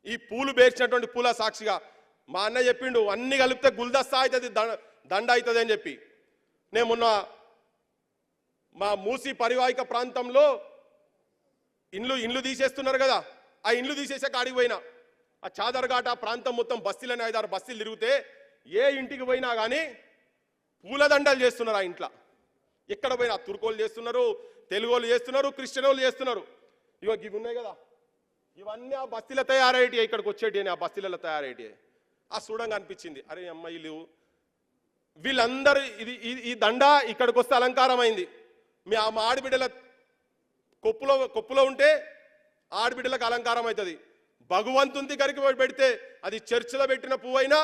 ఈ పూలు పేర్చినటువంటి పూల సాక్షిగా మా అన్న చెప్పిండు అన్ని కలిపితే గుల్దస్తా అవుతుంది, దండ అవుతుంది అని చెప్పి. నేను మొన్న మా మూసి పరివాహిక ప్రాంతంలో ఇండ్లు తీసేస్తున్నారు కదా, ఆ ఇండ్లు తీసేసే కాడికి పోయినా ఆ చాదర్ఘాట్ ఆ ప్రాంతం మొత్తం బస్తీలని 5-6 బస్తీలు తిరిగితే ఏ ఇంటికి పోయినా కానీ పూలదండలు చేస్తున్నారు. ఆ ఇంట్లో ఎక్కడ పోయినా తుర్కోలు చేస్తున్నారు, తెలుగోళ్ళు చేస్తున్నారు, క్రిస్టియనోళ్ళు చేస్తున్నారు. ఇవి ఉన్నాయి కదా, ఇవన్నీ ఆ బస్తీలో తయారయ్యేటి, ఇక్కడికి వచ్చేటి అని ఆ బస్తీలలో తయారయ్యేటి. ఆ చూడంగా అనిపించింది, అరే అమ్మాయిలు వీళ్ళందరూ ఈ దండ ఇక్కడికి వస్తే అలంకారం అయింది. మా ఆడబిడ్డల కొప్పులో ఉంటే ఆడబిడ్డలకు అలంకారం అవుతుంది. భగవంతుని దగ్గరికి పెడితే అది చర్చిలో పెట్టిన పువ్వైనా,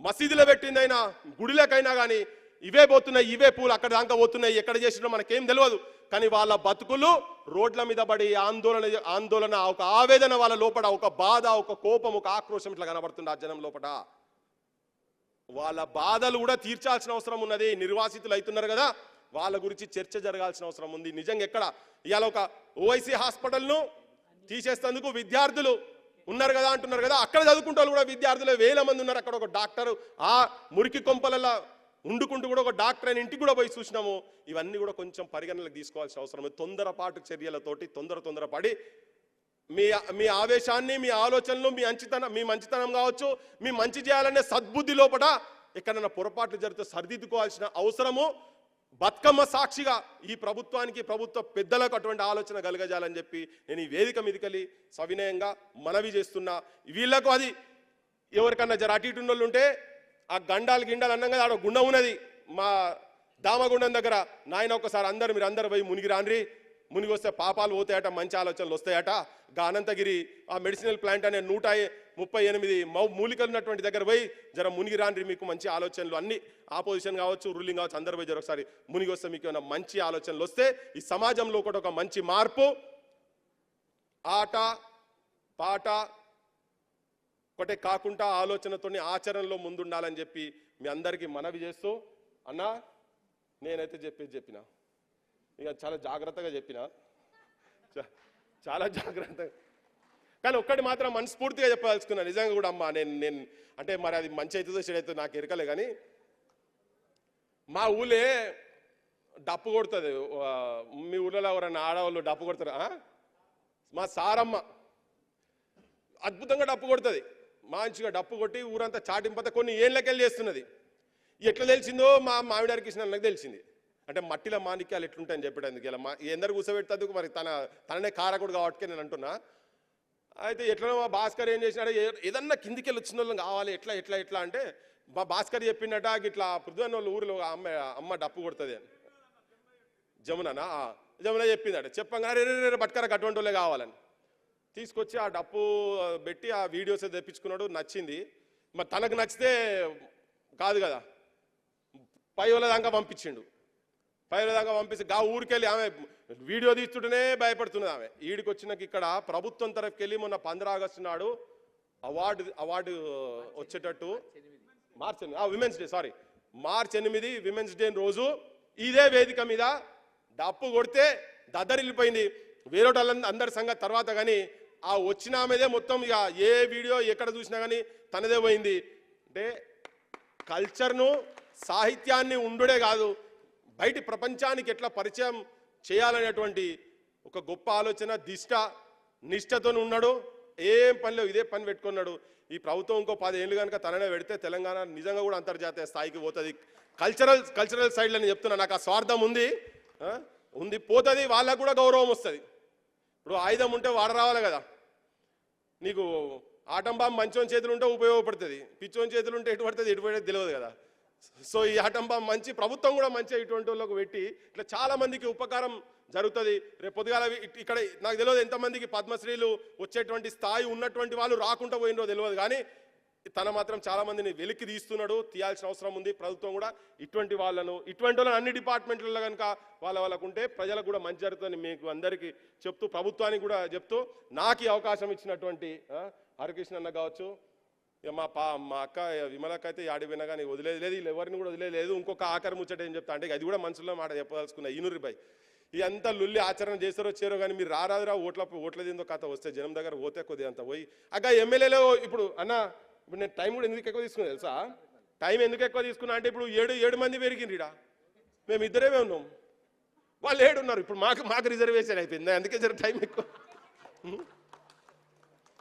మసీదులో పెట్టిందైనా, గుడిలకైనా కానీ ఇవే పోతున్నాయి. ఇవే పూలు అక్కడ దాకా పోతున్నాయి. ఎక్కడ చేసినా మనకేం తెలియదు. కానీ వాళ్ళ బతుకులు రోడ్ల మీద పడి ఆందోళన, ఒక ఆవేదన వాళ్ళ లోపల, ఒక బాధ, ఒక కోపం, ఒక ఆక్రోశం ఇట్లా కనబడుతుంది ఆ జనం లోపల. వాళ్ళ బాధలు కూడా తీర్చాల్సిన అవసరం ఉన్నది. నిర్వాసితులు అవుతున్నారు కదా, వాళ్ళ గురించి చర్చ జరగాల్సిన అవసరం ఉంది. నిజంగా ఎక్కడ ఇవాళ ఒక ఓఐసీ హాస్పిటల్ను తీసేస్తేందుకు విద్యార్థులు ఉన్నారు కదా అంటున్నారు కదా, అక్కడ చదువుకుంటే కూడా విద్యార్థులు 1000 మంది ఉన్నారు. అక్కడ ఒక డాక్టర్ ఆ మురికి కొంపలలో ఉండుకుంటూ కూడా ఒక డాక్టర్ అయిన ఇంటికి కూడా పోయి చూసినాము. ఇవన్నీ కూడా కొంచెం పరిగణనలకు తీసుకోవాల్సిన అవసరం. తొందరపాటు చర్యలతోటి తొందరపడి మీ ఆవేశాన్ని, మీ ఆలోచనలు, మీ మంచితనం కావచ్చు, మీ మంచి చేయాలనే సద్బుద్ధి లోపల ఎక్కడన్నా పొరపాట్లు జరిగితే సరిదిద్దుకోవాల్సిన అవసరము బతుకమ్మ సాక్షిగా ఈ ప్రభుత్వానికి, ప్రభుత్వ పెద్దలకు అటువంటి ఆలోచన కలగజాలని చెప్పి నేను ఈ వేదిక మీదకెళ్ళి సవినయంగా మనవి చేస్తున్నా. వీళ్ళకు అది ఎవరికన్నా జర అటు ఇటు ఉన్నోళ్ళు ఉంటే ఆ గిండాలు అన్నం కదా, ఆడ గుండం ఉన్నది మా దామగుండం దగ్గర. నాయన ఒకసారి మీరు అందరు పోయి మునిగి రాన్రి, మునిగి వస్తే పాపాలు పోతాయట, మంచి ఆలోచనలు వస్తాయట. అనంతగిరి ఆ మెడిసినల్ ప్లాంట్ అనే 138 మూలికలు ఉన్నటువంటి దగ్గర పోయి జర మునిగి రాన్రి, మీకు మంచి ఆలోచనలు అన్ని ఆపోజిషన్ కావచ్చు, రూలింగ్ కావచ్చు, అందరు పోయి జర ఒకసారి మునిగి వస్తే మీకు ఏమైనా మంచి ఆలోచనలు వస్తే ఈ సమాజంలో కూడా ఒక మంచి మార్పు, ఆట పాట ఒకటే కాకుండా ఆలోచనతో ఆచరణలో ముందుండాలని చెప్పి మీ అందరికీ మనవి చేస్తూ, అన్నా నేనైతే చెప్పిన ఇక చాలా జాగ్రత్తగా చెప్పిన, చాలా జాగ్రత్తగా. కానీ ఒక్కటి మాత్రం మనస్ఫూర్తిగా చెప్పదలుచుకున్నా, నిజంగా కూడా అమ్మా నేను అంటే మరి అది మంచి అవుతుందో చెడు అవుతుందో నాకు ఎరకలే. కానీ మా ఊళ్ళే డప్పు కొడుతుంది. మీ ఊళ్ళో ఎవరన్నా ఆడవాళ్ళు డప్పు కొడతారా? మా సారమ్మ అద్భుతంగా డప్పు కొడుతుంది. మంచిగా డప్పు కొట్టి ఊరంతా చాటింపత కొన్ని ఏళ్ళకెళ్ళి చేస్తున్నది. ఎట్లా తెలిసిందో మా మామిడారి కృష్ణ నాకు తెలిసింది. అంటే మట్టిలో మాణిక్యాలు ఎట్లుంటాయని చెప్పేటందుకు ఇలా ఎందరు కూర్చోబెట్టేందుకు మరి తననే కారకుడు కాబట్టి నేను అంటున్నా. అయితే ఎట్లనో మా భాస్కర్ ఏం చేసినాడు, ఏదన్నా కిందికి వెళ్ళి వచ్చిన వాళ్ళని కావాలి ఎట్లా అంటే మా భాస్కర్ చెప్పిండట ఇట్లా పృథ్వన్న వాళ్ళ ఊరిలో అమ్మ డప్పు కొడుతుంది అని. జమున చెప్పిందట. చెప్పంగానే రే బట్కరకు అటువంటి వాళ్ళే కావాలని తీసుకొచ్చి ఆ డప్పు పెట్టి ఆ వీడియోస్ తెప్పించుకున్నాడు. నచ్చింది. మరి తనకు నచ్చితే కాదు కదా, పై వాళ్ళ దాకా పంపించిండు. పంపిస్తే గా ఊరికెళ్ళి ఆమె వీడియో తీస్తుంటేనే భయపడుతున్నది. ఆమె ఈడికి వచ్చినాక ఇక్కడ ప్రభుత్వం తరఫుకెళ్ళి మొన్న 15 ఆగస్టు నాడు అవార్డు వచ్చేటట్టు మార్చ్ 8 విమెన్స్ డే రోజు ఇదే వేదిక మీద డప్పు కొడితే దద్దరిల్లిపోయింది. వేరే అందరి సంగతి తర్వాత. కానీ ఆ వచ్చిన ఆమెదే మొత్తం ఇక ఏ వీడియో ఎక్కడ చూసినా కానీ తనదే పోయింది. అంటే కల్చర్ను సాహిత్యాన్ని ఉండుడే కాదు బయటి ప్రపంచానికి ఎట్లా పరిచయం చేయాలనేటువంటి ఒక గొప్ప ఆలోచన నిష్ఠతో ఉన్నాడు. ఏం పనిలో ఇదే పని పెట్టుకున్నాడు. ఈ ప్రభుత్వం ఇంకో 10 ఏళ్ళు కనుక తననే పెడితే తెలంగాణ నిజంగా కూడా అంతర్జాతీయ స్థాయికి పోతుంది. కల్చరల్ సైడ్లో నేను చెప్తున్నా, నాకు ఆ స్వార్థం ఉంది పోతుంది, వాళ్ళకు కూడా గౌరవం వస్తుంది. ఇప్పుడు ఆయుధం ఉంటే వాడ రావాలి కదా. నీకు ఆటం బాంబు మంచోని చేతులు ఉంటే ఉపయోగపడుతుంది, పిచ్చోని చేతులు ఉంటే ఎటు పడుతుంది ఎటు పడేది తెలియదు కదా. సో ఈ ఆటం బాంబు మంచి, ప్రభుత్వం కూడా మంచిగా ఇటువంటి వాళ్ళకు పెట్టి ఇట్లా చాలా మందికి ఉపకారం జరుగుతుంది. రేపు పొద్దుగాల ఇక్కడ నాకు తెలియదు ఎంతమందికి పద్మశ్రీలు వచ్చేటువంటి స్థాయి ఉన్నటువంటి వాళ్ళు రాకుండా పోయినో తెలియదు, కానీ తన మాత్రం చాలా మందిని వెలికి తీస్తున్నాడు. తీయాల్సిన అవసరం ఉంది. ప్రభుత్వం కూడా ఇటువంటి వాళ్ళను అన్ని డిపార్ట్మెంట్లలో కనుక వాళ్ళకు ఉంటే ప్రజలకు కూడా మంచి జరుగుతుందని మీకు అందరికీ చెప్తూ, ప్రభుత్వానికి కూడా చెప్తూ, నాకు ఈ అవకాశం ఇచ్చినటువంటి హరికృష్ణ అన్న కావచ్చు, మా అక్క విమలకి అయితే ఆడిపోయినా కానీ వదిలేదు, వీళ్ళు ఎవరిని కూడా వదిలేదు. ఇంకొక ఆఖరి ముచ్చట ఏం చెప్తా అంటే అది కూడా మనసులో మాట చెప్పదలుచుకున్నా. ఈనూరిపై ఇదంతా లుల్లి ఆచరణ చేస్తారో చేరో కానీ మీరు రారాదురా ఓట్లదేందో కథ వస్తే జనం దగ్గర పోతే కొద్దిగా అంత పోయి అక్క ఎమ్మెల్యేలో ఇప్పుడు ఇప్పుడు నేను టైం కూడా ఎందుకు ఎక్కువ తీసుకున్నా తెలుసా? టైం ఎందుకు ఎక్కువ తీసుకున్నా అంటే ఇప్పుడు 7 మంది పెరిగిండ్రీడా, మేము ఇద్దరేమే ఉన్నాం, వాళ్ళు 7 ఉన్నారు. ఇప్పుడు మాకు రిజర్వేషన్ అయిపోయింది, అందుకే జర టైం ఎక్కువ.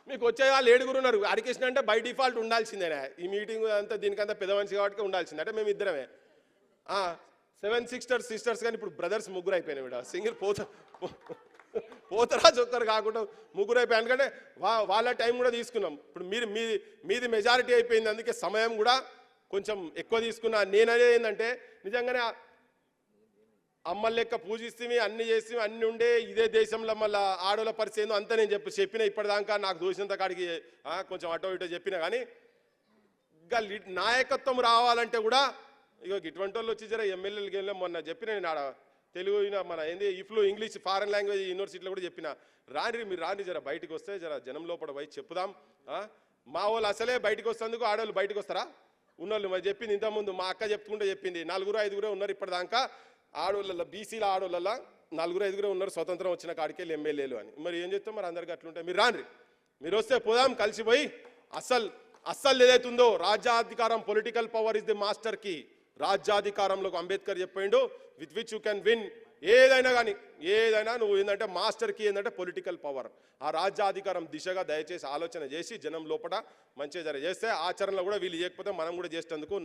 మీకు వచ్చే వాళ్ళు 7 ఉన్నారు. హరికృష్ణ అంటే బై డిఫాల్ట్ ఉండాల్సిందేనా ఈ మీటింగ్ అంతా, దీనికంతా పెద్ద మనిషి కాబట్టి ఉండాల్సిందే. అంటే మేము ఇద్దరమే 7 సిస్టర్స్ కానీ ఇప్పుడు బ్రదర్స్ 3 అయిపోయినాయి. వీడ సింగిల్ పోతరాజు ఒక్కరు కాకుండా 3 అయిపోయాయి. ఎందుకంటే వాళ్ళ టైం కూడా తీసుకున్నాం. ఇప్పుడు మీది మెజారిటీ అయిపోయింది, అందుకే సమయం కూడా కొంచెం ఎక్కువ తీసుకున్నా. నేననేది ఏంటంటే నిజంగానే అమ్మల లెక్క పూజిస్తే అన్ని చేస్తే అన్ని ఉండే ఇదే దేశంలో మళ్ళీ ఆడోళ్ళ పరిస్థితి ఏందో అంతా నేను చెప్పిన ఇప్పటిదాకా నాకు దోషినంత కాడికి కొంచెం అటో ఇటో చెప్పినా కానీ ఇంకా నాయకత్వం రావాలంటే కూడా ఇక ఇటువంటి వాళ్ళు వచ్చి జర ఎమ్మెల్యేలకి వెళ్ళాం. మొన్న చెప్పిన నేను ఆడ తెలుగు మన ఏంది ఇఫ్లో ఇంగ్లీష్ ఫారెన్ లాంగ్వేజ్ యూనివర్సిటీలో కూడా చెప్పిన, మీరు రాండి జర బయటకు వస్తే జర జనం లోపల పోయి చెప్పుదాం. మా వాళ్ళు అసలే బయటకు వస్తేందుకు ఆడవాళ్ళు బయటకు వస్తారా ఉన్నోళ్ళు మరి చెప్పింది ఇంతకుముందు మా అక్క చెప్పుకుంటూ చెప్పింది. 4-5 ఉన్నారు ఇప్పటిదాకా ఆడోళ్ళ బీసీల ఆడోళ్ళ 4-5 ఉన్నారు స్వతంత్రం వచ్చిన కాడికెళ్ళి ఎమ్మెల్యేలు అని. మరి ఏం చెప్తాం మరి అందరికీ అట్లుంటే మీరు రాండి, మీరు వస్తే పోదాం కలిసిపోయి. అస్సలు ఏదైతుందో రాజ్యాధికారం, political power is the master కి. రాజ్యాధికారంలో అంబేద్కర్ చెప్పిండు, with which you can win. ఏదైనా నువ్వు ఏంటంటే మాస్టర్ కి ఏంటంటే పొలిటికల్ పవర్. ఆ రాజ్యాధికారం దిశగా దయచేసి ఆలోచన చేసి జనం లోపల మంచిగా చేస్తే ఆచరణలో కూడా వీళ్ళు చేయకపోతే మనం కూడా చేసేందుకు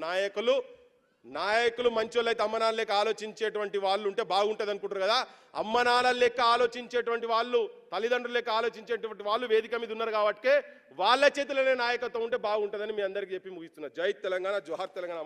నాయకులు మంచోళ్ళు అయితే అమ్మనాన్న లెక్క ఆలోచించేటువంటి వాళ్ళు ఉంటే బాగుంటుంది అనుకుంటారు కదా. అమ్మనాన్న లెక్క ఆలోచించేటువంటి వాళ్ళు, తల్లిదండ్రుల లెక్క ఆలోచించేటువంటి వాళ్ళు వేదిక మీద ఉన్నారు కాబట్టి వాళ్ళ చేతిలోనే నాయకత్వం ఉంటే బాగుంటుందని మీ అందరికీ చెప్పి ముగిస్తున్నారు. జై తెలంగాణ, జోహార్ తెలంగాణ.